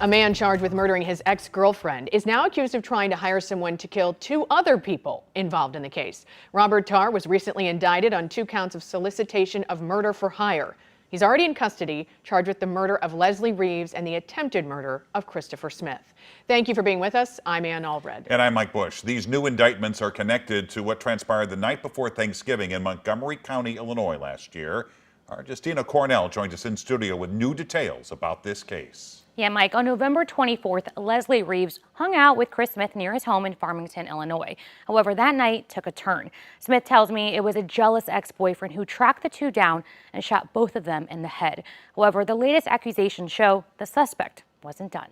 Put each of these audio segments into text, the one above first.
A man charged with murdering his ex-girlfriend is now accused of trying to hire someone to kill two other people involved in the case. Robert Tarr was recently indicted on 2 counts of solicitation of murder for hire. He's already in custody, charged with the murder of Leslie Reeves and the attempted murder of Christopher Smith. Thank you for being with us. I'm Ann Allred. And I'm Mike Bush. These new indictments are connected to what transpired the night before Thanksgiving in Montgomery County, Illinois last year. Our Justina Cornell joins us in studio with new details about this case. Yeah, Mike, on November 24th, Leslie Reeves hung out with Chris Smith near his home in Farmington, Illinois. However, that night took a turn. Smith tells me it was a jealous ex-boyfriend who tracked the two down and shot both of them in the head. However, the latest accusations show the suspect wasn't done.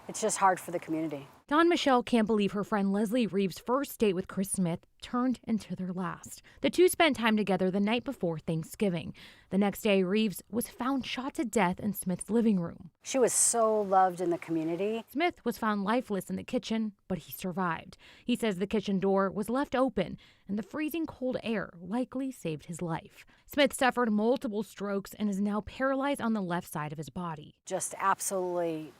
It's just hard for the community. Dawn Michelle can't believe her friend Leslie Reeves' first date with Chris Smith turned into their last. The two spent time together the night before Thanksgiving. The next day, Reeves was found shot to death in Smith's living room. She was so loved in the community. Smith was found lifeless in the kitchen, but he survived. He says the kitchen door was left open and the freezing cold air likely saved his life. Smith suffered multiple strokes and is now paralyzed on the left side of his body. Just absolutely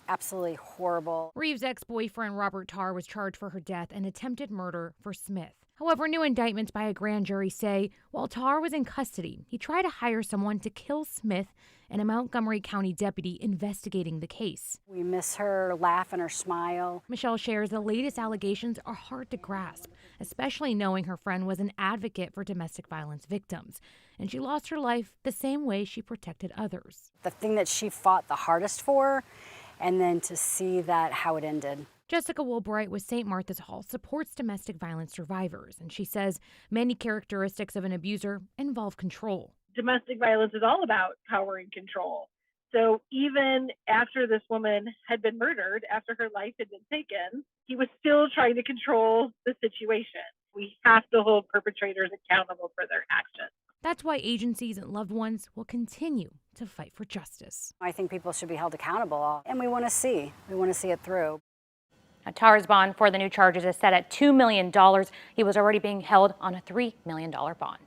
horrible. Reeves' ex-boyfriend Robert Tarr was charged for her death and attempted murder for Smith. However, new indictments by a grand jury say while Tarr was in custody, he tried to hire someone to kill Smith and a Montgomery County deputy investigating the case. We miss her laugh and her smile. Michelle shares the latest allegations are hard to grasp, especially knowing her friend was an advocate for domestic violence victims, and she lost her life the same way she protected others. The thing that she fought the hardest for, and then to see that how it ended. Jessica Woolbright with St. Martha's Hall supports domestic violence survivors, and she says many characteristics of an abuser involve control. Domestic violence is all about power and control. So even after this woman had been murdered, after her life had been taken, he was still trying to control the situation. We have to hold perpetrators accountable for their actions. That's why agencies and loved ones will continue to fight for justice. I think people should be held accountable, and we want to see it through. Tarr's bond for the new charges is set at $2 million. He was already being held on a $3 million bond.